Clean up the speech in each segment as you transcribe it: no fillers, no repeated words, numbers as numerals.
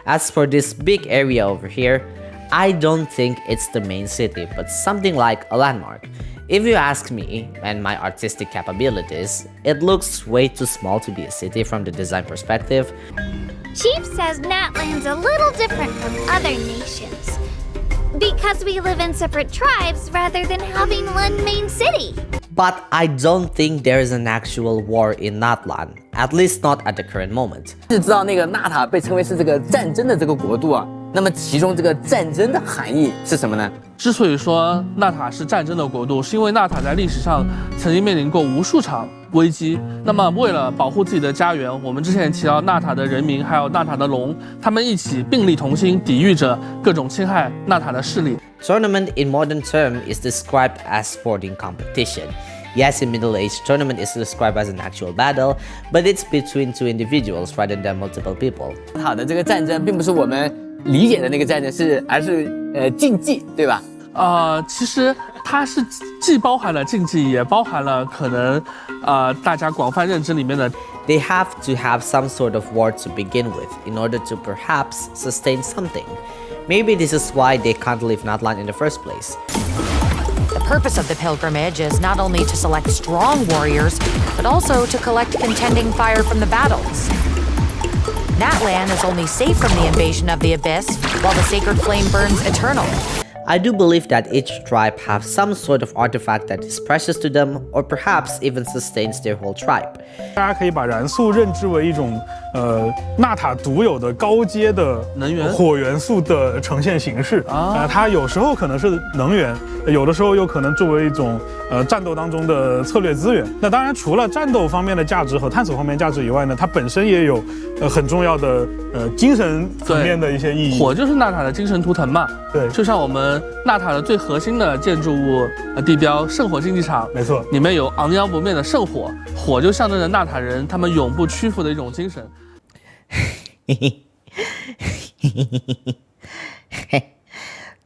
As for this big area over here, I don't think it's the main city, but something like a landmark. If you ask me and my artistic capabilities, it looks way too small to be a city from the design perspective. Chief says Natlan's a little different from other nations because we live in separate tribes rather than having one main city. But I don't think there is an actual war in Natlan, at least not at the current moment. 是知道那个纳塔被称为是这个战争的这个国度啊，那么其中这个战争的含义是什么呢？之所以说纳塔是战争的国度，是因为纳塔在历史上曾经面临过无数场危机。那么为了保护自己的家园，我们之前也提到纳塔的人民还有纳塔的龙，他们一起并力同心，抵御着各种侵害纳塔的势力。Tournament in modern term is described as sporting competition. Yes, in Middle Age, tournament is described as an actual battle, but it's between two individuals rather than multiple people. 纳塔的这个战争并不是我们理解的那个战争，而是竞技，对吧？其实它是既包含了竞技，也包含了可能大家广泛认知里面的。They have to have some sort of war to begin with in order to perhaps sustain something. Maybe this is why they can't leave Natlan in the first place. The purpose of the pilgrimage is not only to select strong warriors, but also to collect contending fire from the battles. Natlan is only safe from the invasion of the Abyss, while the sacred flame burns eternally. I do believe that each tribe have some sort of artifact that is precious to them, or perhaps even sustains their whole tribe. 大家可以把燃素认知为一种纳塔独有的高阶的能源火元素的呈现形式它有时候可能是能源，有的时候又可能作为一种战斗当中的策略资源。那当然，除了战斗方面的价值和探索方面的价值以外呢，它本身也有很重要的精神层面的一些意义。火就是纳塔的精神图腾嘛，对，就像我们纳塔的最核心的建筑物地标圣火竞技场，没错，里面有昂扬不灭的圣火，火就象征着纳塔人他们永不屈服的一种精神。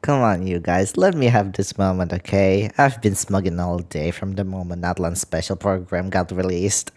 Come on, you guys, let me have this moment, okay? I've been smugging all day from the moment Natlan's special program got released.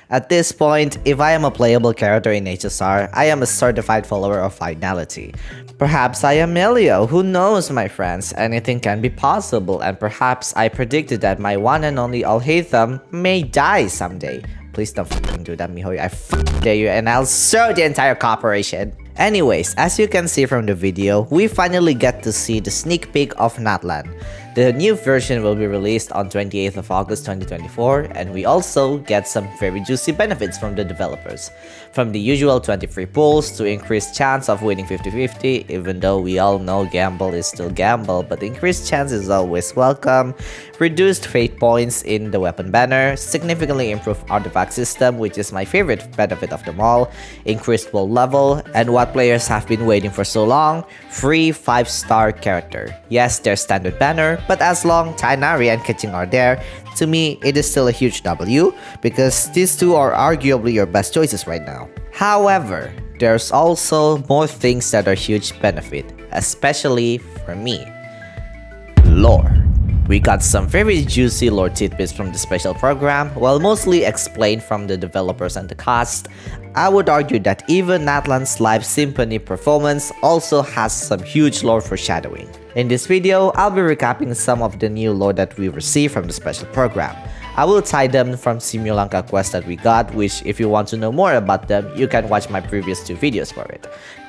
At this point, if I am a playable character in HSR, I am a certified follower of finality. Perhaps I am Elio, who knows, my friends? Anything can be possible, and perhaps I predicted that my one and only Alhaitham may die someday. Please don't fucking do that, Mihoyo. I dare you, and I'll show the entire corporation. Anyways, as you can see from the video, we finally get to see the sneak peek of Natlan. The new version will be released on 28th of August 2024, and we also get some very juicy benefits from the developers. From the usual 20 free pulls to increased chance of winning 50-50, even though we all know gamble is still gamble, but increased chance is always welcome. Reduced fate points in the weapon banner, significantly improved artifact system, which is my favorite benefit of them all, increased world level, and what players have been waiting for so long, free 5-star character. Yes, their standard banner, but as long Tainari and Keqing are there, to me it is still a huge W, because these two are arguably your best choices right now. However, there's also more things that are huge benefit, especially for me. Lore. We got some very juicy lore tidbits from the special program, while mostly explained from the developers and the cast. I would argue that even Natlan's live symphony performance also has some huge lore foreshadowing. In this video, I'll be recapping some of the new lore that we received from the special program. I will tie them from Simulanka quest that we got, which if you want to know more about them, you can watch my previous 2 videos for it.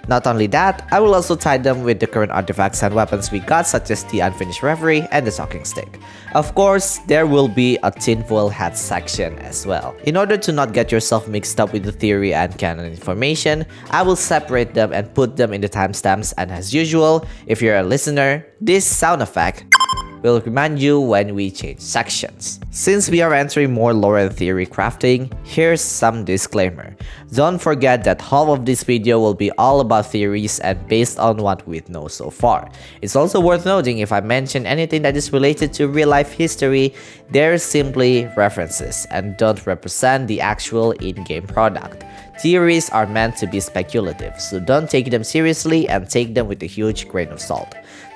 Not only that, I will also tie them with the current artifacts and weapons we got, such as the Unfinished Reverie and the Talking Stick. Of course, there will be a tinfoil hat section as well. In order to not get yourself mixed up with the theory and canon information, I will separate them and put them in the timestamps, and as usual, if you're a listener, this sound effect will remind you when we change sections. Since we are entering more lore and theory crafting, here's some disclaimer. Don't forget that half of this video will be all about theories and based on what we know so far. It's also worth noting if I mention anything that is related to real-life history, they're simply references and don't represent the actual in-game product. Theories are meant to be speculative, so don't take them seriously and take them with a huge grain of salt.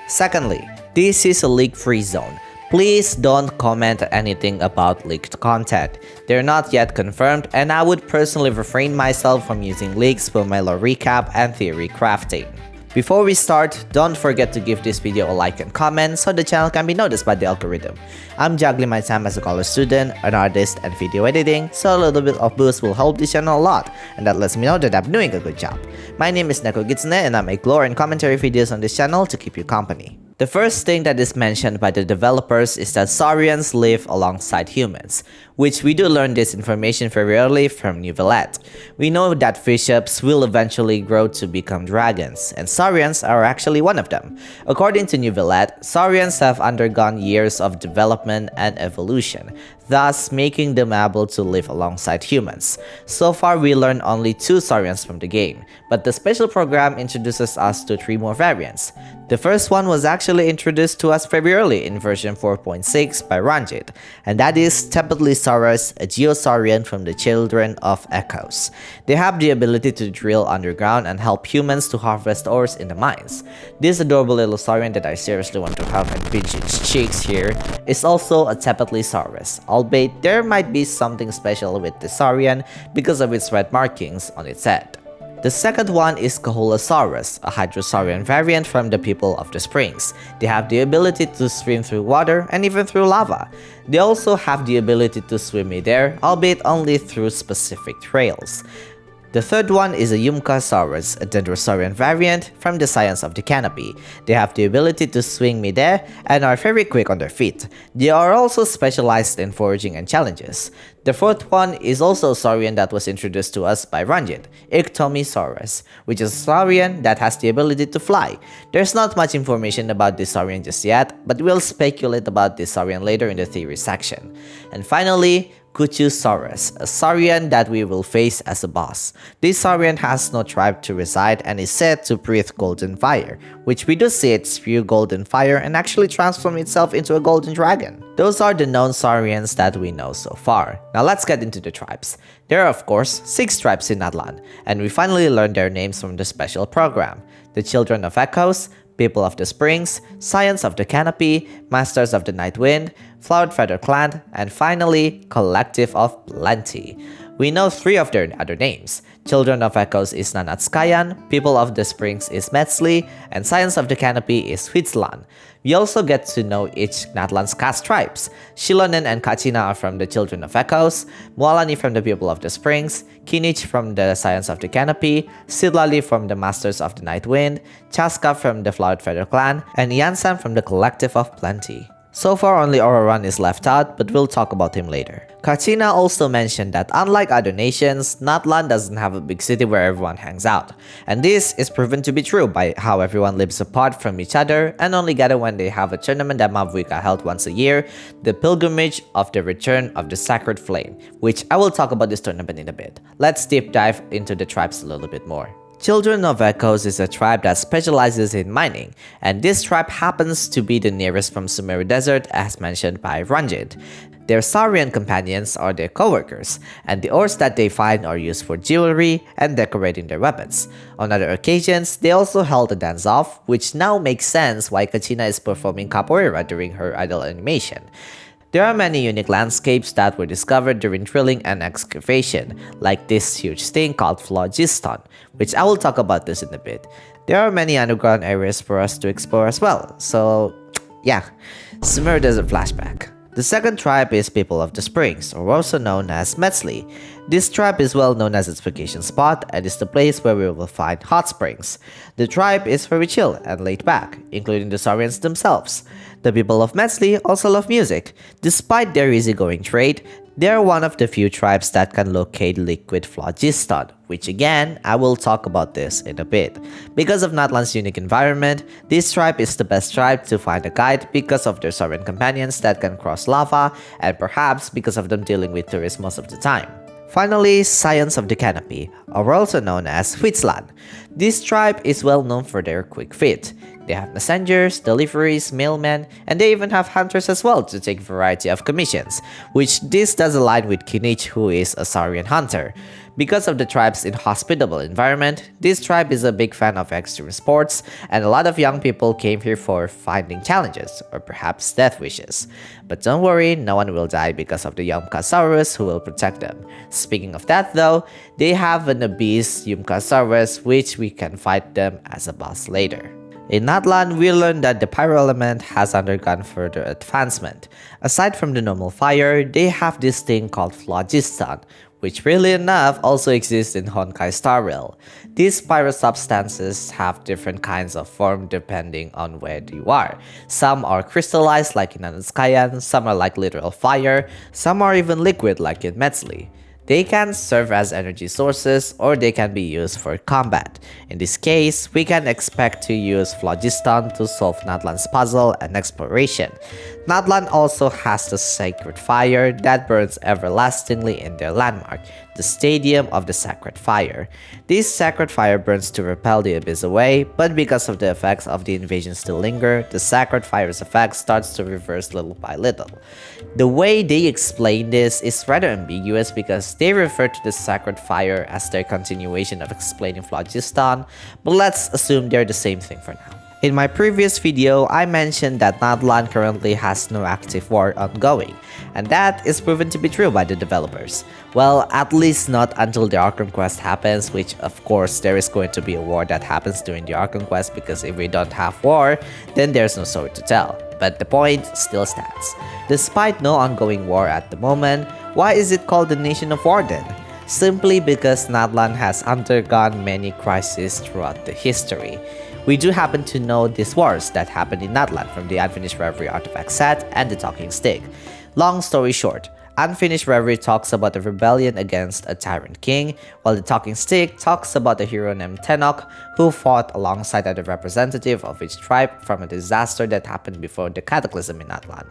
Secondly, this is a leak-free zone, Please don't comment anything about leaked content. They're not yet confirmed, and I would personally refrain myself from using leaks for my lore recap and theory crafting. Before we start, don't forget to give this video a like and comment so the channel can be noticed by the algorithm. I'm juggling my time as a college student, an artist, and video editing, so a little bit of boost will help this channel a lot, and that lets me know that I'm doing a good job. My name is Neko and I make lore and commentary videos on this channel to keep you company. The first thing that is mentioned by the developers is that Saurians live alongside humans, which we do learn this information very early from New Velet. We know that fiships will eventually grow to become dragons, and Saurians are actually one of them. According to New Velet, Saurians have undergone years of development and evolution, thus making them able to live alongside humans. So far we learned only 2 Saurians from the game, but the special program introduces us to 3 more variants. The first one was actually introduced to us very early in version 4.6 by Ranjit, and that is Tempetlysaurus, a Geosaurian from the Children of Echoes. They have the ability to drill underground and help humans to harvest ores in the mines. This adorable little saurian that I seriously want to hug and pinch its cheeks here is also a Tempetlysaurus, albeit there might be something special with the saurian because of its red markings on its head. The second one is Kahulasaurus, a Hydrosaurian variant from the people of the springs. They have the ability to swim through water and even through lava. They also have the ability to swim midair, albeit only through specific trails. The third one is a Yumkasaurus, a Dendrosaurian variant from the Science of the Canopy. They have the ability to swing midair and are very quick on their feet. They are also specialized in foraging and challenges. The fourth one is also a saurian that was introduced to us by Ranjit, Iktomisaurus, which is a saurian that has the ability to fly. There's not much information about this saurian just yet, but we'll speculate about this saurian later in the theory section. And finally, Kuchusaurus, a saurian that we will face as a boss. This saurian has no tribe to reside and is said to breathe golden fire, which we do see it spew golden fire and actually transform itself into a golden dragon. Those are the known saurians that we know so far. Now let's get into the tribes. There are of course 6 tribes in Natlan, and we finally learned their names from the special program. The Children of Echoes, People of the Springs, Science of the Canopy, Masters of the Night Wind, Flowered Feather Clan, and finally, Collective of Plenty. We know 3 of their other names. Children of Echoes is Nanatskayan, People of the Springs is Metzli, and Science of the Canopy is Huitzlan. We also get to know each Natlan's caste tribes. Shilonen and Kachina are from the Children of Echoes, Moalani from the People of the Springs, Kinich from the Science of the Canopy, Sidlali from the Masters of the Night Wind, Chaska from the Flowered Feather Clan, and Yansan from the Collective of Plenty. So far only Ororan is left out, but we'll talk about him later. Kachina also mentioned that unlike other nations, Natlan doesn't have a big city where everyone hangs out. And this is proven to be true by how everyone lives apart from each other and only gather when they have a tournament that Mavuika held once a year, the Pilgrimage of the Return of the Sacred Flame, which I will talk about this tournament in a bit. Let's deep dive into the tribes a little bit more. Children of Echoes is a tribe that specializes in mining, and this tribe happens to be the nearest from Sumeru Desert as mentioned by Ranjit. Their saurian companions are their co-workers, and the ores that they find are used for jewelry and decorating their weapons. On other occasions, they also held a dance-off, which now makes sense why Kachina is performing capoeira during her idol animation. There are many unique landscapes that were discovered during drilling and excavation, like this huge thing called Phlogiston, which I will talk about this in a bit. There are many underground areas for us to explore as well, so yeah, Sumeru Desert flashback. The second tribe is People of the Springs, or also known as Metzli. This tribe is well known as its vacation spot and is the place where we will find hot springs. The tribe is very chill and laid back, including the Saurians themselves. The people of Metzli also love music. Despite their easygoing trade, they are one of the few tribes that can locate liquid phlogiston, which again, I will talk about this in a bit. Because of Natlan's unique environment, this tribe is the best tribe to find a guide because of their Saurian companions that can cross lava, and perhaps because of them dealing with tourists most of the time. Finally, Science of the Canopy, or also known as Huitzlan. This tribe is well known for their quick feet. They have messengers, deliveries, mailmen, and they even have hunters as well to take a variety of commissions, which this does align with Kinich, who is a Saurian hunter. Because of the tribe's inhospitable environment, this tribe is a big fan of extreme sports, and a lot of young people came here for finding challenges, or perhaps death wishes. But don't worry, no one will die because of the Yumkasaurus who will protect them. Speaking of that though, they have an abyss Yumkasaurus which we can fight them as a boss later. In Natlan, we learned that the pyro element has undergone further advancement. Aside from the normal fire, they have this thing called phlogiston, which really enough also exists in Honkai Star Rail. These pyro substances have different kinds of form depending on where you are. Some are crystallized like in Anatskayan, some are like literal fire, some are even liquid like in Metzli. They can serve as energy sources or they can be used for combat. In this case, we can expect to use Phlogiston to solve Natlan's puzzle and exploration. Natlan also has the sacred fire that burns everlastingly in their landmark, the Stadium of the Sacred Fire. This sacred fire burns to repel the abyss away, but because of the effects of the invasion still linger, the sacred fire's effect starts to reverse little by little. The way they explain this is rather ambiguous because they refer to the sacred fire as their continuation of explaining Phlogiston, but let's assume they're the same thing for now. In my previous video, I mentioned that Natlan currently has no active war ongoing, and that is proven to be true by the developers. Well, at least not until the Arkham Quest happens, which of course there is going to be a war that happens during the Arkham Quest because if we don't have war, then there's no story to tell. But the point still stands. Despite no ongoing war at the moment, why is it called the Nation of War then? Simply because Natlan has undergone many crises throughout the history. We do happen to know these wars that happened in Natlan from the Unfinished Reverie artifact set and the Talking Stick. Long story short, Unfinished Reverie talks about a rebellion against a tyrant king, while the Talking Stick talks about a hero named Tenok who fought alongside a representative of each tribe from a disaster that happened before the Cataclysm in Natlan.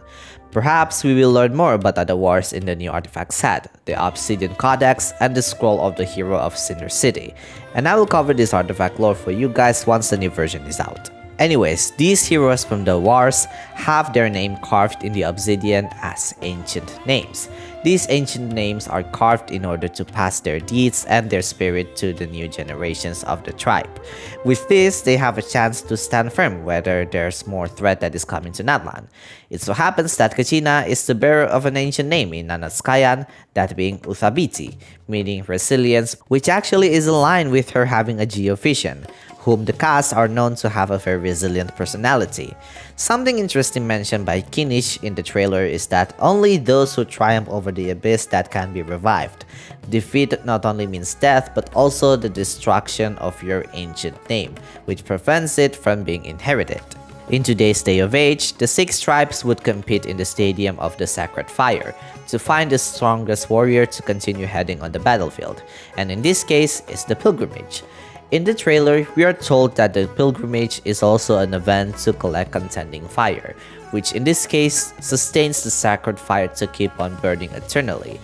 Perhaps we will learn more about other wars in the new artifact set, the Obsidian Codex, and the Scroll of the Hero of Cinder City, and I will cover this artifact lore for you guys once the new version is out. Anyways, these heroes from the wars have their name carved in the obsidian as ancient names. These ancient names are carved in order to pass their deeds and their spirit to the new generations of the tribe. With this, they have a chance to stand firm whether there's more threat that is coming to Natlan. It so happens that Kachina is the bearer of an ancient name in Nanatskayan, that being Uthabiti, meaning resilience, which actually is aligned with her having a geovision, whom the cast are known to have a very resilient personality. Something interesting mentioned by Kinish in the trailer is that only those who triumph over the abyss that can be revived. Defeat not only means death, but also the destruction of your ancient name, which prevents it from being inherited. In today's day of age, the 6 tribes would compete in the Stadium of the Sacred Fire to find the strongest warrior to continue heading on the battlefield, and in this case, it's the pilgrimage. In the trailer, we are told that the pilgrimage is also an event to collect contending fire, which in this case sustains the sacred fire to keep on burning eternally.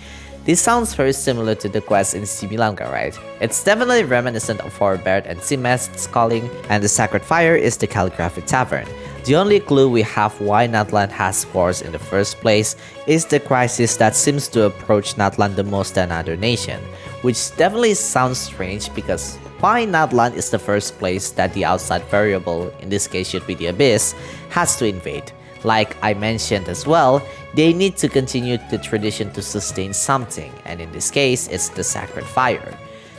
This sounds very similar to the quest in Similanka, right? It's definitely reminiscent of Forbert and Simest's calling, and the sacred fire is the Calligraphy Tavern. The only clue we have why Natlan has wars in the first place is the crisis that seems to approach Natlan the most than other nation, which definitely sounds strange because why Natlan is the first place that the outside variable, in this case should be the Abyss, has to invade. Like I mentioned as well, they need to continue the tradition to sustain something, and in this case, it's the Sacred Fire.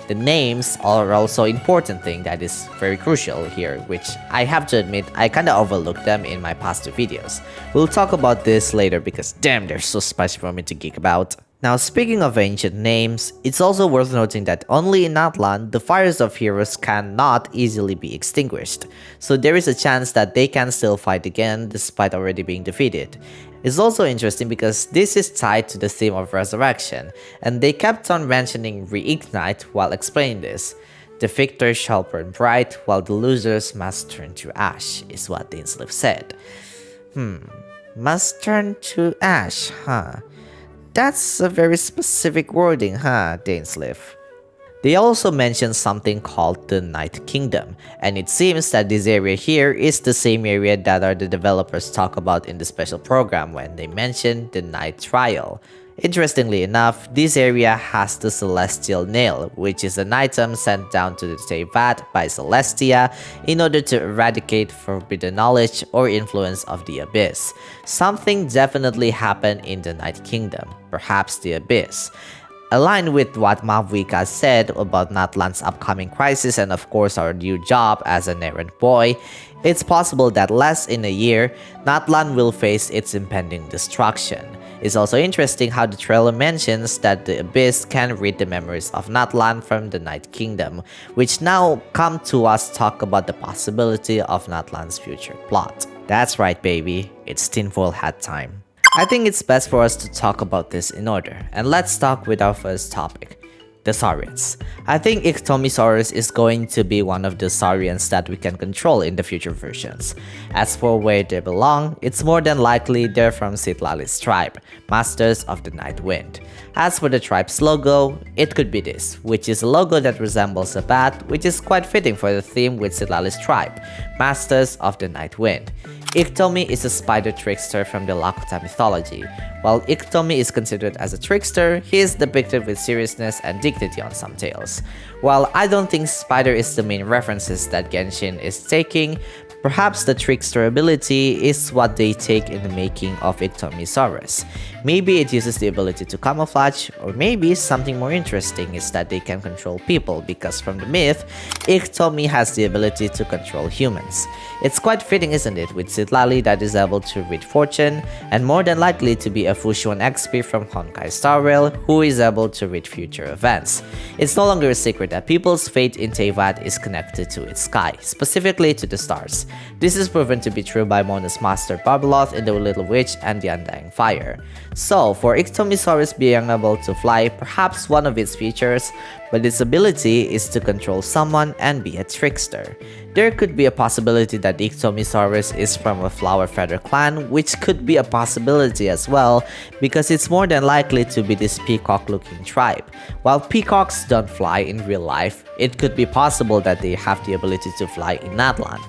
The names are also an important thing that is very crucial here, which I have to admit I kinda overlooked them in my past 2 videos. We'll talk about this later because damn, they're so spicy for me to geek about. Now, speaking of ancient names, it's also worth noting that only in Natlan, the fires of heroes cannot easily be extinguished, so there is a chance that they can still fight again despite already being defeated. It's also interesting because this is tied to the theme of resurrection, and they kept on mentioning reignite while explaining this. The victors shall burn bright, while the losers must turn to ash, is what Dainsleif said. Must turn to ash, huh? That's a very specific wording, huh, Dainsleif? They also mentioned something called the Night Kingdom, and it seems that this area here is the same area that the developers talk about in the special program when they mention the Night Trial. Interestingly enough, this area has the Celestial Nail, which is an item sent down to the Teyvat by Celestia in order to eradicate forbidden knowledge or influence of the Abyss. Something definitely happened in the Night Kingdom, perhaps the Abyss. Aligned with what Mavuika said about Natlan's upcoming crisis and of course our new job as an errand boy, it's possible that less in a year, Natlan will face its impending destruction. It's also interesting how the trailer mentions that the Abyss can read the memories of Natlan from the Night Kingdom, which now come to us talk about the possibility of Natlan's future plot. That's right, baby, it's tinfoil hat time. I think it's best for us to talk about this in order, and let's start with our first topic, the Saurians. I think Iktomisaurus is going to be one of the Saurians that we can control in the future versions. As for where they belong, it's more than likely they're from Citlali's tribe, Masters of the Night Wind. As for the tribe's logo, it could be this, which is a logo that resembles a bat, which is quite fitting for the theme with Citlali's tribe, Masters of the Night Wind. Iktomi is a spider trickster from the Lakota mythology. While Iktomi is considered as a trickster, he is depicted with seriousness and dignity on some tales. While I don't think spider is the main references that Genshin is taking, perhaps the trickster ability is what they take in the making of Iktomisaurus. Maybe it uses the ability to camouflage, or maybe something more interesting is that they can control people because from the myth, Iktomi has the ability to control humans. It's quite fitting, isn't it, with Citlali that is able to read fortune, and more than likely to be a Fushuan XP from Honkai Star Rail who is able to read future events. It's no longer a secret that people's fate in Teyvat is connected to its sky, specifically to the stars. This is proven to be true by Mona's master Babeloth in The Little Witch and the Undying Fire. So, for Iktomisaurus being able to fly, perhaps one of its features, but its ability is to control someone and be a trickster. There could be a possibility that Iktomisaurus is from a Flower Feather clan, which could be a possibility as well, because it's more than likely to be this peacock-looking tribe. While peacocks don't fly in real life, it could be possible that they have the ability to fly in Natlan.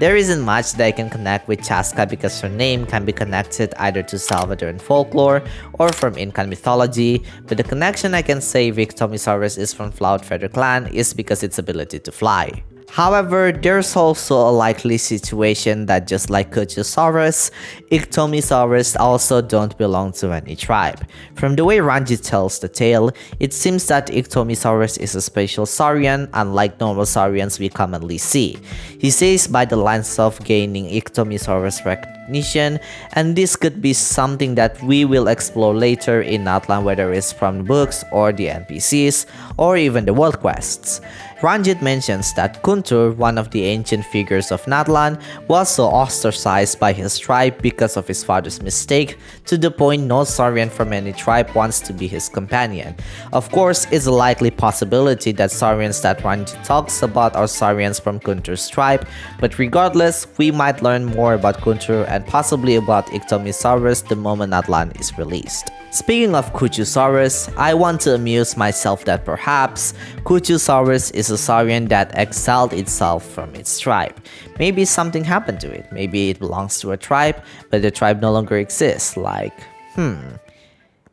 There isn't much that I can connect with Chaska because her name can be connected either to Salvadoran folklore or from Incan mythology, but the connection I can say Iktomisaurus is from Flower Feather clan is because its ability to fly. However, there's also a likely situation that just like Kuchosaurus, Iktomisaurus also don't belong to any tribe. From the way Ranjit tells the tale, it seems that Iktomisaurus is a special saurian unlike normal saurians we commonly see. He says by the lines of gaining Iktomisaurus recognition, and this could be something that we will explore later in Natlan, whether it's from the books or the NPCs or even the world quests. Ranjit mentions that Kuntur, one of the ancient figures of Natlan, was so ostracized by his tribe because of his father's mistake, to the point no Saurian from any tribe wants to be his companion. Of course, it's a likely possibility that Saurians that Ranjit talks about are Saurians from Kuntur's tribe, but regardless, we might learn more about Kuntur and possibly about Iktomisaurus the moment Natlan is released. Speaking of Kuchosaurus, I want to amuse myself that perhaps Kuchosaurus is a saurian that exiled itself from its tribe. Maybe something happened to it. Maybe it belongs to a tribe, but the tribe no longer exists. Like,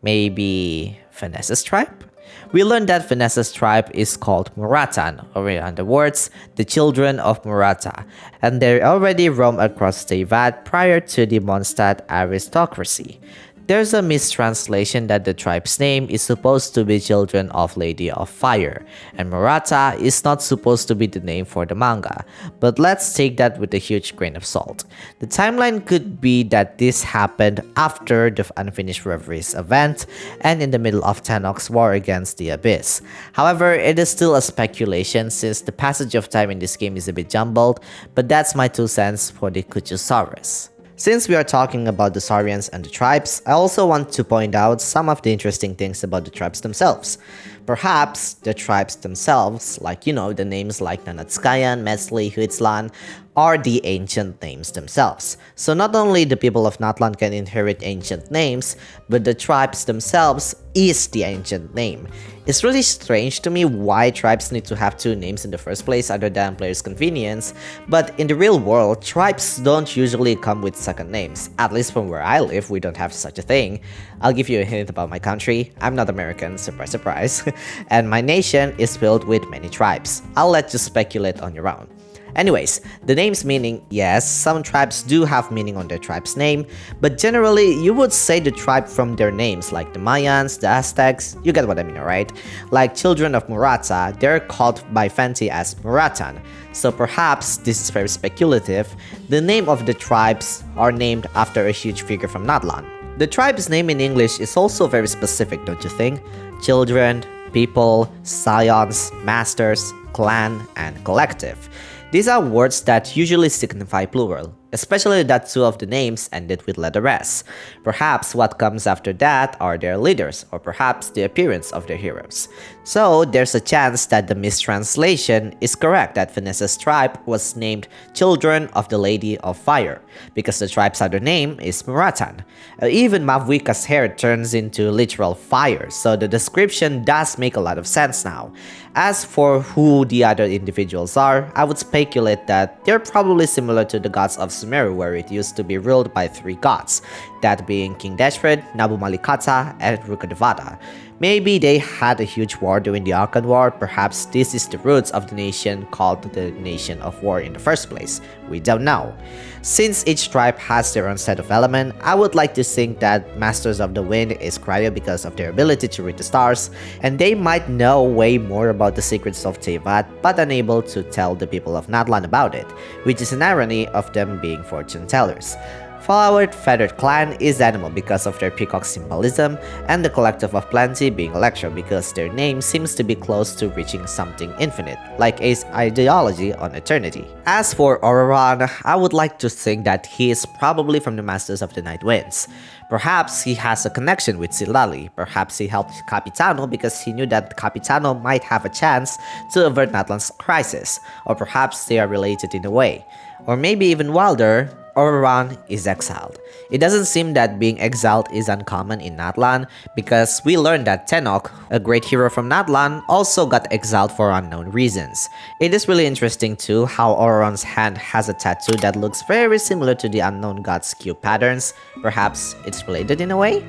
maybe Vanessa's tribe? We learned that Vanessa's tribe is called Muratan, or in other words, the children of Murata, and they already roam across Teyvat prior to the Mondstadt aristocracy. There's a mistranslation that the tribe's name is supposed to be Children of Lady of Fire, and Murata is not supposed to be the name for the manga, but let's take that with a huge grain of salt. The timeline could be that this happened after the Unfinished Reveries event and in the middle of Tenok's war against the Abyss. However, it is still a speculation since the passage of time in this game is a bit jumbled, but that's my 2 cents for the Kuchosaurus. Since we are talking about the Saurians and the tribes, I also want to point out some of the interesting things about the tribes themselves. Perhaps the tribes themselves, like the names like Nanatskayan, Mesli, Huitzlan, are the ancient names themselves. So not only the people of Natlan can inherit ancient names, but the tribes themselves is the ancient name. It's really strange to me why tribes need to have two names in the first place other than players' convenience, but in the real world, tribes don't usually come with second names. At least from where I live, we don't have such a thing. I'll give you a hint about my country. I'm not American, surprise surprise, and my nation is filled with many tribes. I'll let you speculate on your own. Anyways, the name's meaning, yes, some tribes do have meaning on their tribe's name, but generally you would say the tribe from their names, like the Mayans, the Aztecs, you get what I mean, alright? Like children of Murata, they're called by Fenty as Muratan, so perhaps this is very speculative. The name of the tribes are named after a huge figure from Natlan. The tribe's name in English is also very specific, don't you think? Children, people, scions, masters, clan, and collective. These are words that usually signify plural, especially that two of the names ended with letter S. Perhaps what comes after that are their leaders, or perhaps the appearance of their heroes. So there's a chance that the mistranslation is correct, that Vanessa's tribe was named Children of the Lady of Fire, because the tribe's other name is Muratan. Even Mavuika's hair turns into literal fire, so the description does make a lot of sense now. As for who the other individuals are, I would speculate that they're probably similar to the gods of Sumeru, where it used to be ruled by three gods, that being King Deshret, Nabu Malikata, and Rukkhadevata. Maybe they had a huge war during the Arkan War. Perhaps this is the roots of the nation called the Nation of War in the first place. We don't know. Since each tribe has their own set of element, I would like to think that Masters of the Wind is Cryo because of their ability to read the stars, and they might know way more about the secrets of Tevat but unable to tell the people of Natlan about it, which is an irony of them being fortune tellers. Flowered Feathered Clan is Animal because of their peacock symbolism, and the Collective of Plenty being Electro because their name seems to be close to reaching something infinite, like Ace ideology on eternity. As for Ororon, I would like to think that he is probably from the Masters of the Night Winds. Perhaps he has a connection with Silali, perhaps he helped Capitano because he knew that Capitano might have a chance to avert Natlan's crisis, or perhaps they are related in a way. Or maybe even wilder, Ororon is exiled. It doesn't seem that being exiled is uncommon in Natlan because we learned that Tenok, a great hero from Natlan, also got exiled for unknown reasons. It is really interesting too how Ororon's hand has a tattoo that looks very similar to the unknown god's cube patterns. Perhaps it's related in a way?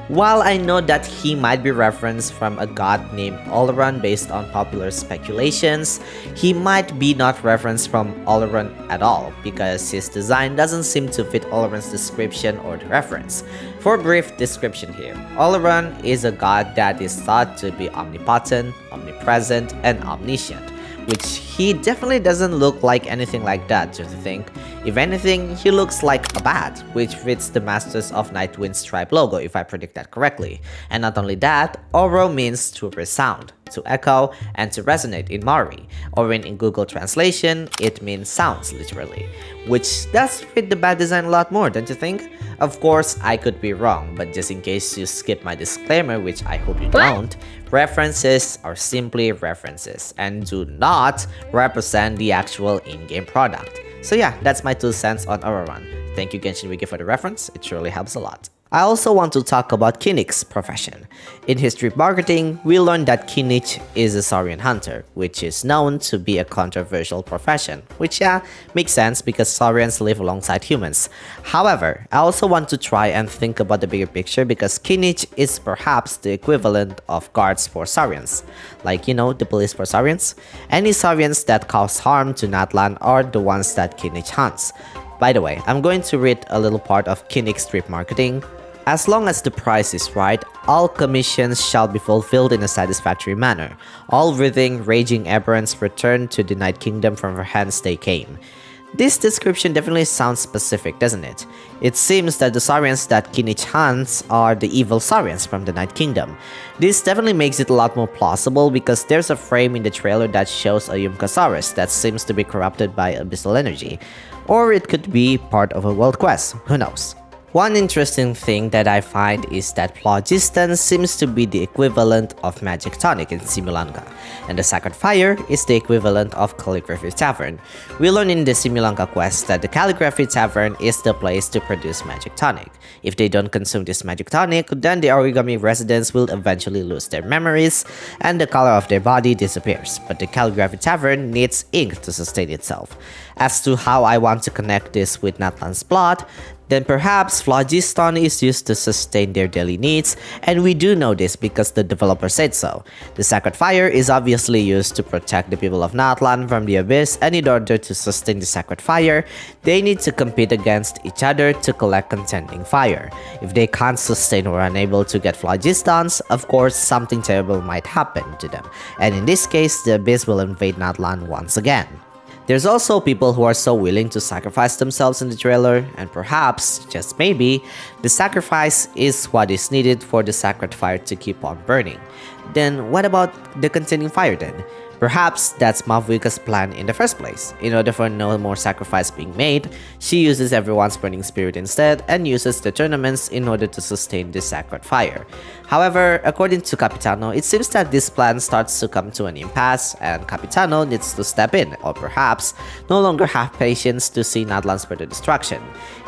While I know that he might be referenced from a god named Oleron based on popular speculations, he might be not referenced from Oleron at all because his design doesn't seem to fit Oleron's description or the reference. For a brief description here, Oleron is a god that is thought to be omnipotent, omnipresent, and omniscient, which he definitely doesn't look like anything like that, don't you think? If anything, he looks like a bat, which fits the Masters of Nightwind's tribe logo if I predict that correctly. And not only that, Oro means to resound, to echo, and to resonate in Maori, or in Google translation, it means sounds literally, which does fit the bat design a lot more, don't you think? Of course, I could be wrong, but just in case you skip my disclaimer, which I hope you don't, references are simply references and do not represent the actual in-game product. So yeah, that's my 2 cents on Ororon. Thank you Genshin Wiki for the reference, it surely helps a lot. I also want to talk about Kinnich's profession. In history marketing, we learned that Kinnich is a Saurian hunter, which is known to be a controversial profession, which yeah, makes sense because Saurians live alongside humans. However, I also want to try and think about the bigger picture because Kinnich is perhaps the equivalent of guards for Saurians. Like, the police for Saurians? Any Saurians that cause harm to Natlan are the ones that Kinnich hunts. By the way, I'm going to read a little part of Kinnich's strip marketing. As long as the price is right, all commissions shall be fulfilled in a satisfactory manner. All writhing, raging aberrants return to the Night Kingdom from whence they came. This description definitely sounds specific, doesn't it? It seems that the Saurians that Kinnich hunts are the evil Saurians from the Night Kingdom. This definitely makes it a lot more plausible because there's a frame in the trailer that shows a Yumkasaurus that seems to be corrupted by abyssal energy. Or it could be part of a world quest, who knows. One interesting thing that I find is that Phlogiston seems to be the equivalent of Magic Tonic in Simulanka, and the Sacred Fire is the equivalent of Calligraphy Tavern. We learn in the Simulanka quest that the Calligraphy Tavern is the place to produce Magic Tonic. If they don't consume this Magic Tonic, then the origami residents will eventually lose their memories and the color of their body disappears, but the Calligraphy Tavern needs ink to sustain itself. As to how I want to connect this with Natlan's plot, then perhaps Phlogiston is used to sustain their daily needs, and we do know this because the developer said so. The Sacred Fire is obviously used to protect the people of Natlan from the Abyss, and in order to sustain the Sacred Fire, they need to compete against each other to collect contending fire. If they can't sustain or are unable to get Phlogistons, of course something terrible might happen to them, and in this case the Abyss will invade Natlan once again. There's also people who are so willing to sacrifice themselves in the trailer, and perhaps, just maybe, the sacrifice is what is needed for the sacred fire to keep on burning. Then what about the contending fire then? Perhaps that's Mavuika's plan in the first place. In order for no more sacrifice being made, she uses everyone's burning spirit instead and uses the tournaments in order to sustain the sacred fire. However, according to Capitano, it seems that this plan starts to come to an impasse and Capitano needs to step in, or perhaps no longer have patience to see Natlan's further destruction.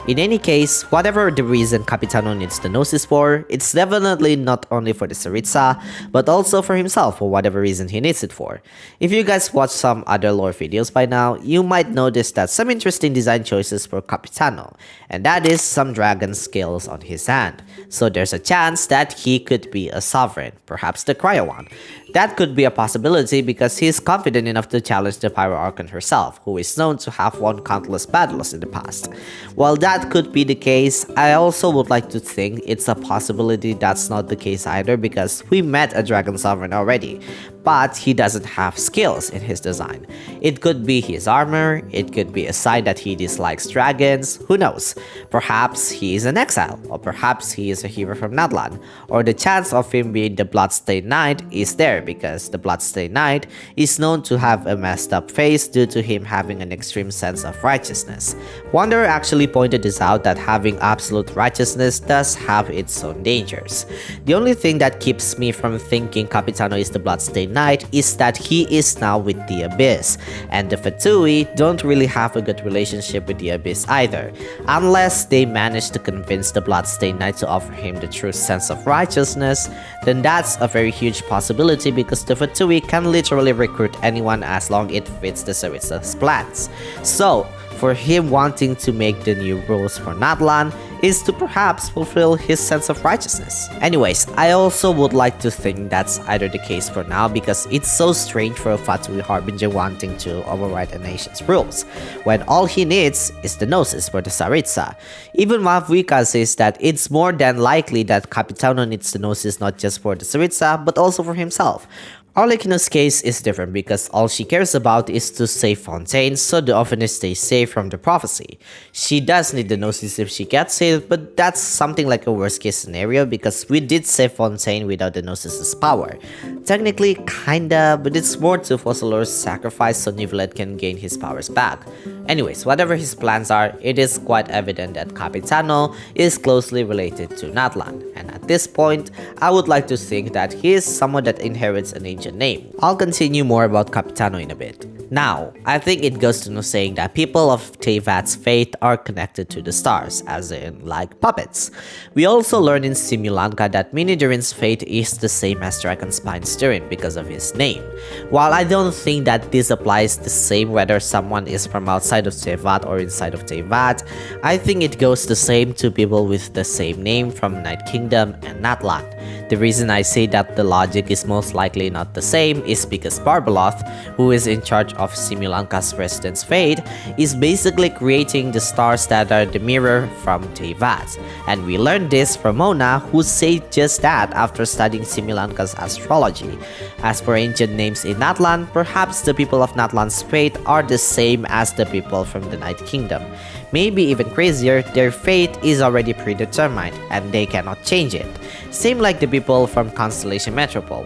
In any case, whatever the reason Capitano needs the Gnosis for, it's definitely not only for the Tsaritsa, but also for himself for whatever reason he needs it for. If you guys watch some other lore videos by now, you might notice that some interesting design choices for Capitano, and that is some dragon scales on his hand. So there's a chance that he could be a sovereign, perhaps the Cryo one. That could be a possibility because he is confident enough to challenge the Pyro Archon herself, who is known to have won countless battles in the past. While that could be the case, I also would like to think it's a possibility that's not the case either because we met a Dragon Sovereign already, but he doesn't have skills in his design. It could be his armor, it could be a sign that he dislikes dragons, who knows. Perhaps he is an exile, or perhaps he is a hero from Natlan, or the chance of him being the Bloodstained Knight is there because the Bloodstained Knight is known to have a messed up face due to him having an extreme sense of righteousness. Wanderer actually pointed this out that having absolute righteousness does have its own dangers. The only thing that keeps me from thinking Capitano is the Bloodstained Knight is that he is now with the Abyss, and the Fatui don't really have a good relationship with the Abyss either, unless they manage to convince the Bloodstained Knight to offer him the true sense of righteousness. Then that's a very huge possibility because the Fatui can literally recruit anyone as long it fits the Tsaritsa's plans. So, for him wanting to make the new rules for Natlan is to perhaps fulfill his sense of righteousness. Anyways, I also would like to think that's either the case for now because it's so strange for a Fatui Harbinger wanting to override a nation's rules, when all he needs is the Gnosis for the Tsaritsa. Even Mavuika says that it's more than likely that Capitano needs the Gnosis not just for the Tsaritsa, but also for himself. Arlecchino's case is different because all she cares about is to save Fontaine so the Orphanage stays safe from the prophecy. She does need the Gnosis if she gets saved, but that's something like a worst case scenario because we did save Fontaine without the Gnosis' power. Technically, kinda, but it's more to Fossilor's sacrifice so Nivelet can gain his powers back. Anyways, whatever his plans are, it is quite evident that Capitano is closely related to Natlan, and at this point, I would like to think that he is someone that inherits an ancient name. I'll continue more about Capitano in a bit. Now, I think it goes to no saying that people of Teyvat's fate are connected to the stars, as in like puppets. We also learn in Simulanka that Minidurin's fate is the same as Dragonspine's Durin because of his name. While I don't think that this applies the same whether someone is from outside of Teyvat or inside of Teyvat, I think it goes the same to people with the same name from Night Kingdom and Natlan. The reason I say that the logic is most likely not the same is because Barbeloth, who is in charge of Simulanka's resident's fate, is basically creating the stars that are the mirror from Teyvat. And we learned this from Mona, who said just that after studying Simulanka's astrology. As for ancient names in Natlan, perhaps the people of Natlan's fate are the same as the people from the Night Kingdom. Maybe even crazier, their fate is already predetermined and they cannot change it. Same like the people from Constellation Metropole.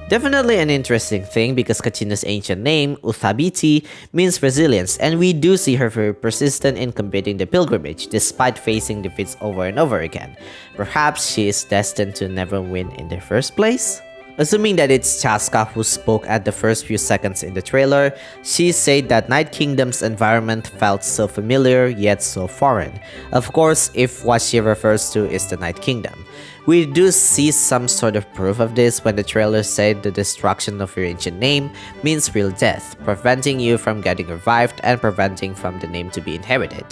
Definitely an interesting thing because Kachina's ancient name, Uthabiti, means resilience, and we do see her very persistent in completing the pilgrimage despite facing defeats over and over again. Perhaps she is destined to never win in the first place? Assuming that it's Chaska who spoke at the first few seconds in the trailer, she said that Night Kingdom's environment felt so familiar yet so foreign. Of course, if what she refers to is the Night Kingdom. We do see some sort of proof of this when the trailer said the destruction of your ancient name means real death, preventing you from getting revived and preventing from the name to be inherited.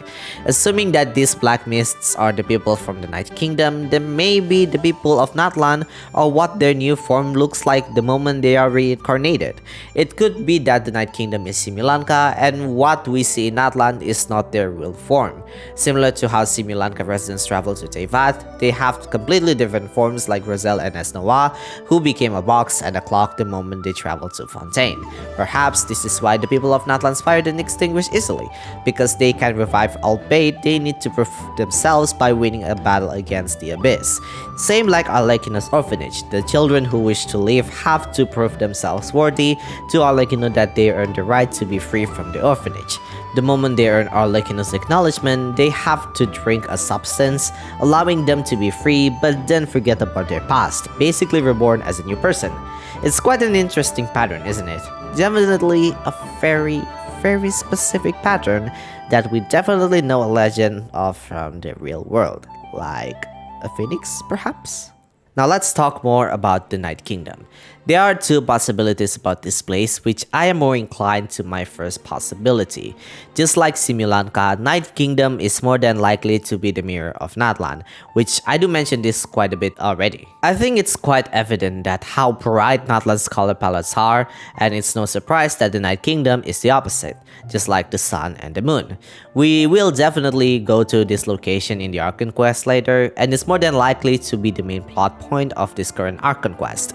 Assuming that these black mists are the people from the Night Kingdom, then maybe the people of Natlan are what their new form looks like the moment they are reincarnated. It could be that the Night Kingdom is Simulanka and what we see in Natlan is not their real form. Similar to how Simulanka residents travel to Teyvat, they have completely different forms like Roselle and Esnoa, who became a box and a clock the moment they traveled to Fontaine. Perhaps this is why the people of Natlan's fire didn't extinguish easily, because they can revive albeit they need to prove themselves by winning a battle against the Abyss. Same like Arlecchino's orphanage, the children who wish to leave have to prove themselves worthy to Arlecchino that they earn the right to be free from the orphanage. The moment they earn Arlecchino's acknowledgement, they have to drink a substance, allowing them to be free but then forget about their past, basically reborn as a new person. It's quite an interesting pattern, isn't it? Definitely a very specific pattern that we definitely know a legend of from the real world, like a phoenix perhaps? Now let's talk more about the Night Kingdom. There are two possibilities about this place, which I am more inclined to my first possibility. Just like Simulanka, Night Kingdom is more than likely to be the mirror of Natlan, which I do mention this quite a bit already. I think it's quite evident that how bright Natlan's color palettes are, and it's no surprise that the Night Kingdom is the opposite, just like the sun and the moon. We will definitely go to this location in the Arc Conquest later, and it's more than likely to be the main plot point of this current Arc Conquest.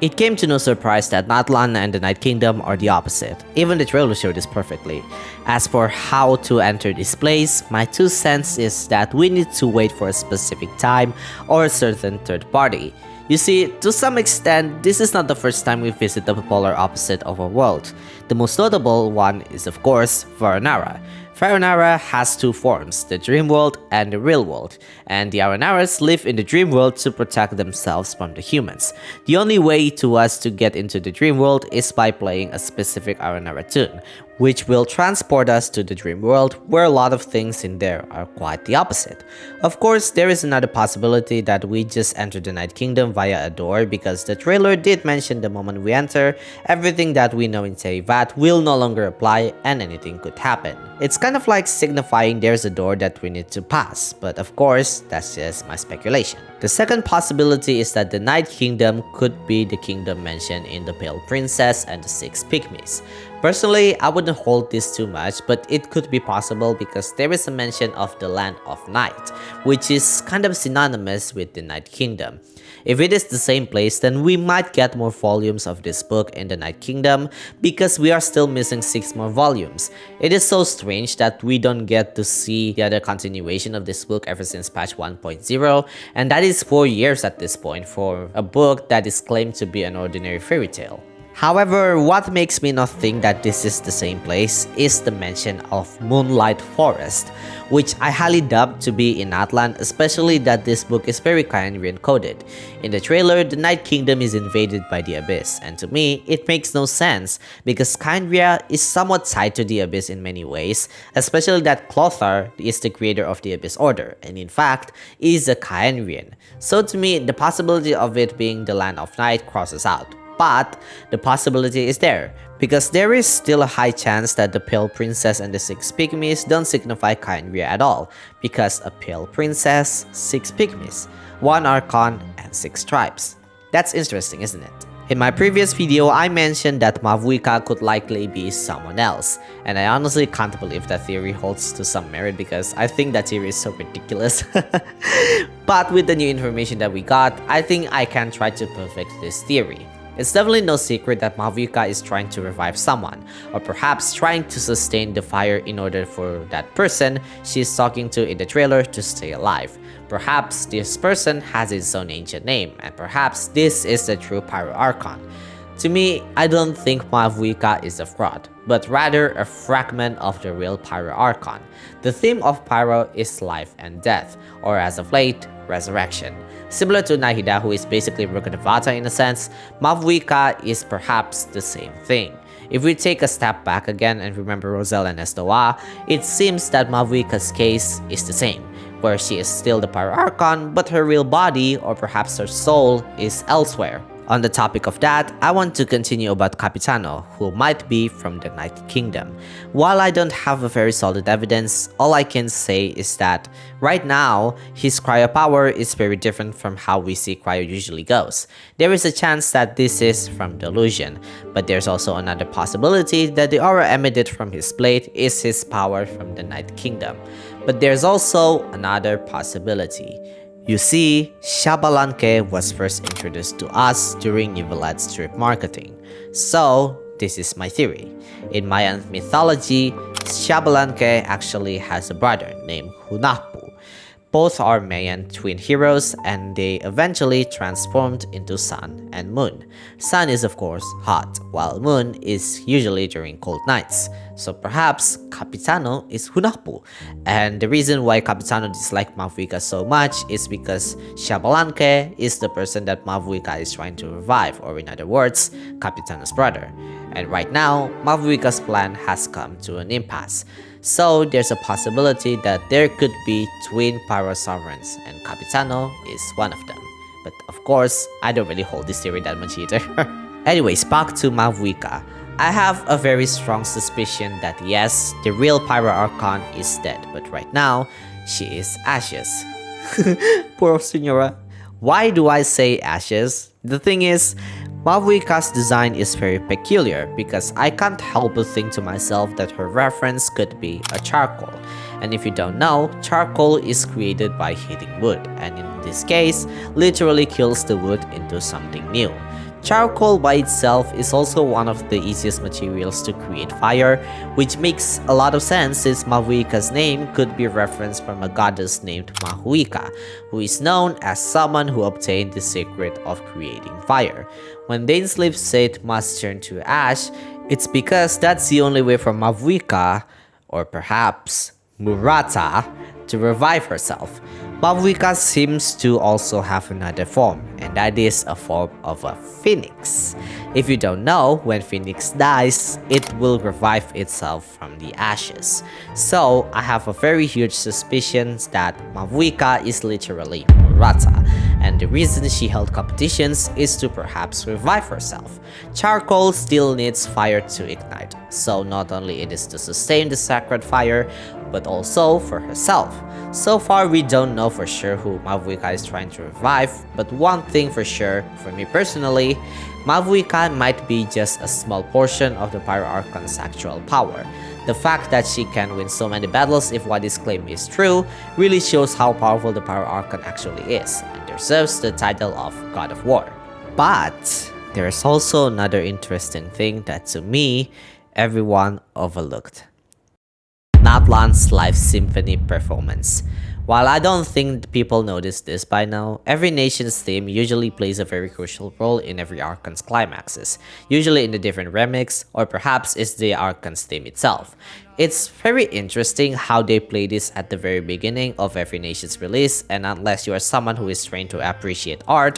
It came to no surprise that Natlan and the Night Kingdom are the opposite. Even the trailer showed this perfectly. As for how to enter this place, my 2 cents is that we need to wait for a specific time or a certain third party. You see, to some extent, this is not the first time we visit the polar opposite of our world. The most notable one is of course Varanara. Varanara has 2 forms, the dream world and the real world, and the Aranaras live in the dream world to protect themselves from the humans. The only way to us to get into the dream world is by playing a specific Aranara tune, which will transport us to the dream world where a lot of things in there are quite the opposite. Of course, there is another possibility that we just enter the Night Kingdom via a door because the trailer did mention the moment we enter, everything that we know in Teyvat will no longer apply and anything could happen. It's kind of like signifying there's a door that we need to pass, but of course, that's just my speculation. The second possibility is that the Night Kingdom could be the kingdom mentioned in the Pale Princess and the 6 Pygmies. Personally, I wouldn't hold this too much, but it could be possible because there is a mention of the Land of Night, which is kind of synonymous with the Night Kingdom. If it is the same place, then we might get more volumes of this book in the Night Kingdom because we are still missing 6 more volumes. It is so strange that we don't get to see the other continuation of this book ever since patch 1.0, and that is 4 years at this point for a book that is claimed to be an ordinary fairy tale. However, what makes me not think that this is the same place is the mention of Moonlight Forest, which I highly doubt to be in Natlan, especially that this book is very Kyrian coded. In the trailer, the Night Kingdom is invaded by the Abyss, and to me, it makes no sense because Kyria is somewhat tied to the Abyss in many ways, especially that Clothar is the creator of the Abyss Order, and in fact, is a Kyrian. So to me, the possibility of it being the Land of Night crosses out. But the possibility is there, because there is still a high chance that the Pale Princess and the 6 Pygmies don't signify Kyria at all, because a Pale Princess, 6 Pygmies, 1 Archon, and 6 tribes. That's interesting, isn't it? In my previous video, I mentioned that Mavuika could likely be someone else, and I honestly can't believe that theory holds to some merit because I think that theory is so ridiculous. But with the new information that we got, I think I can try to perfect this theory. It's definitely no secret that Mavuika is trying to revive someone, or perhaps trying to sustain the fire in order for that person she's talking to in the trailer to stay alive. Perhaps this person has its own ancient name, and perhaps this is the true Pyro Archon. To me, I don't think Mavuika is a fraud, but rather a fragment of the real Pyro Archon. The theme of Pyro is life and death, or as of late, resurrection. Similar to Nahida, who is basically Rukadevata in a sense, Mavuika is perhaps the same thing. If we take a step back again and remember Roselle and Estoa, it seems that Mavuika's case is the same, where she is still the Pyro Archon, but her real body, or perhaps her soul, is elsewhere. On the topic of that, I want to continue about Capitano, who might be from the Night Kingdom. While I don't have a very solid evidence, all I can say is that right now, his cryo power is very different from how we see cryo usually goes. There is a chance that this is from delusion, but there's also another possibility that the aura emitted from his blade is his power from the Night Kingdom. But there's also another possibility. You see, Xbalanque was first introduced to us during Nivelad's strip marketing. So, this is my theory. In Mayan mythology, Xbalanque actually has a brother named Hunahpu. Both are Mayan twin heroes and they eventually transformed into Sun and Moon. Sun is of course hot, while Moon is usually during cold nights. So perhaps Capitano is Hunahpu. And the reason why Capitano disliked Mavuika so much is because Xbalanque is the person that Mavuika is trying to revive, or in other words, Capitano's brother. And right now, Mavuika's plan has come to an impasse. So there's a possibility that there could be twin Pyro Sovereigns, and Capitano is one of them. But of course, I don't really hold this theory that much either. Anyways, back to Mavuika. I have a very strong suspicion that yes, the real Pyro Archon is dead, but right now, she is ashes. Poor Senora. Why do I say ashes? The thing is, Mavuika's design is very peculiar because I can't help but think to myself that her reference could be a charcoal. And if you don't know, charcoal is created by heating wood, and in this case, literally kills the wood into something new. Charcoal by itself is also one of the easiest materials to create fire, which makes a lot of sense since Mavuika's name could be referenced from a goddess named Mavuika, who is known as someone who obtained the secret of creating fire. When the enslaved Seth must turn to ash, it's because that's the only way for Mavuika, or perhaps Murata, to revive herself. Mavuika seems to also have another form, and that is a form of a phoenix. If you don't know, when phoenix dies, it will revive itself from the ashes. So I have a very huge suspicion that Mavuika is literally Murata, and the reason she held competitions is to perhaps revive herself. Charcoal still needs fire to ignite, so not only it is to sustain the sacred fire, but also for herself. So far, we don't know for sure who Mavuika is trying to revive, but one thing for sure, for me personally, Mavuika might be just a small portion of the Pyro Archon's actual power. The fact that she can win so many battles if what is claimed is true really shows how powerful the Pyro Archon actually is, and deserves the title of God of War. But there is also another interesting thing that to me, everyone overlooked. Natlan's live symphony performance. While I don't think people notice this by now, every nation's theme usually plays a very crucial role in every Archon's climaxes, usually in a different remix, or perhaps it's the Archon's theme itself. It's very interesting how they play this at the very beginning of every nation's release, and unless you are someone who is trained to appreciate art,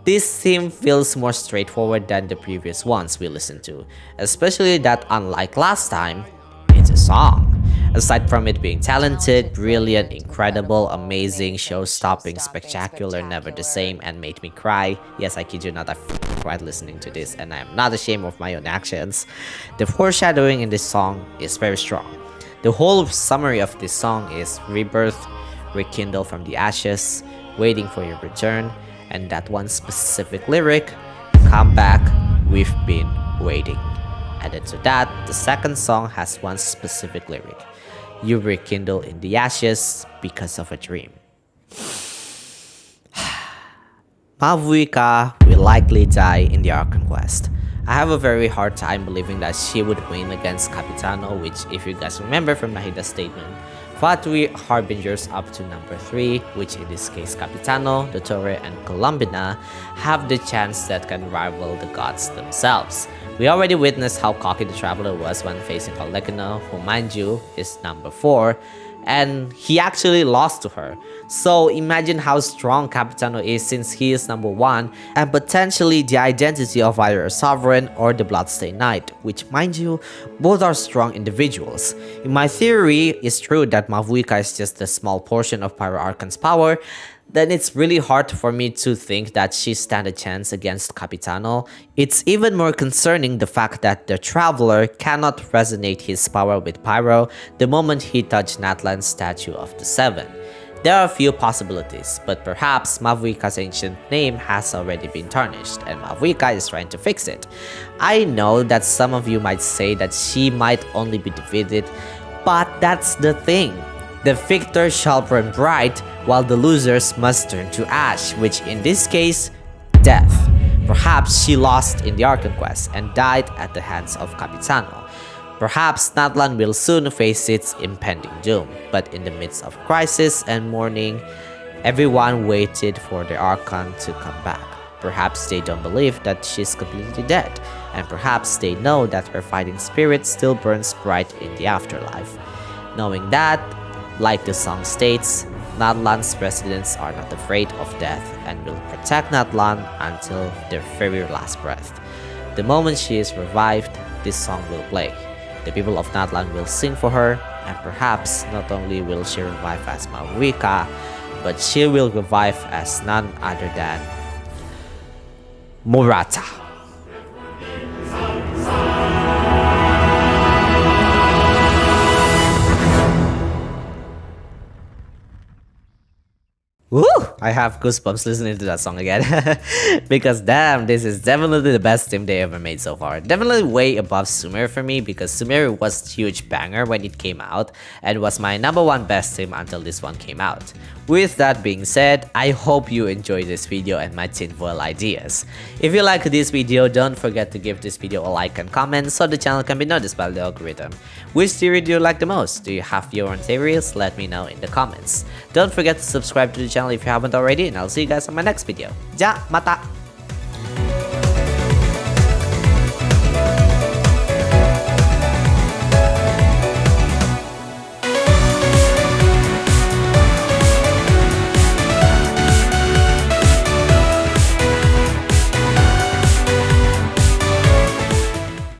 this theme feels more straightforward than the previous ones we listened to, especially that unlike last time, it's a song. Aside from it being talented, brilliant, incredible, amazing, show-stopping, spectacular, never the same, and made me cry. Yes, I kid you not, I cried listening to this, and I am not ashamed of my own actions. The foreshadowing in this song is very strong. The whole summary of this song is rebirth, rekindle from the ashes, waiting for your return, and that one specific lyric, come back, we've been waiting. Added to that, the second song has one specific lyric. You rekindle in the ashes because of a dream. Mavuika will likely die in the Archon Quest. I have a very hard time believing that she would win against Capitano, which if you guys remember from Nahida's statement, But 3 Harbingers up to number 3, which in this case Capitano, Dottore, and Colombina, have the chance that can rival the gods themselves. We already witnessed how cocky the Traveler was when facing Olegano, who mind you is number 4, and he actually lost to her. So imagine how strong Capitano is since he is number 1 and potentially the identity of either a Sovereign or the Bloodstained Knight, which mind you, both are strong individuals. In my theory, it's true that Mavuika is just a small portion of Pyro Archon's power, then it's really hard for me to think that she stand a chance against Capitano. It's even more concerning the fact that the Traveler cannot resonate his power with Pyro the moment he touched Natlan's Statue of the Seven. There are a few possibilities, but perhaps Mavuika's ancient name has already been tarnished and Mavuika is trying to fix it. I know that some of you might say that she might only be defeated, but that's the thing. The victor shall burn bright, while the losers must turn to ash, which in this case, death. Perhaps she lost in the Archon quest and died at the hands of Capitano. Perhaps Natlan will soon face its impending doom, but in the midst of crisis and mourning, everyone waited for the Archon to come back. Perhaps they don't believe that she's completely dead, and perhaps they know that her fighting spirit still burns bright in the afterlife. Knowing that, like the song states, Natlan's residents are not afraid of death and will protect Natlan until their very last breath. The moment she is revived, this song will play. The people of Natlan will sing for her, and perhaps not only will she revive as Mavuika, but she will revive as none other than Murata. Woo! I have goosebumps listening to that song again. Because damn, this is definitely the best team they ever made so far. Definitely way above Sumeru for me, because Sumeru was a huge banger when it came out and was my number 1 best team until this one came out. With that being said, I hope you enjoyed this video and my tinfoil ideas. If you like this video, don't forget to give this video a like and comment so the channel can be noticed by the algorithm. Which theory do you like the most? Do you have your own theories? Let me know in the comments. Don't forget to subscribe to the channel if you haven't already, and I'll see you guys on my next video. Ja, mata!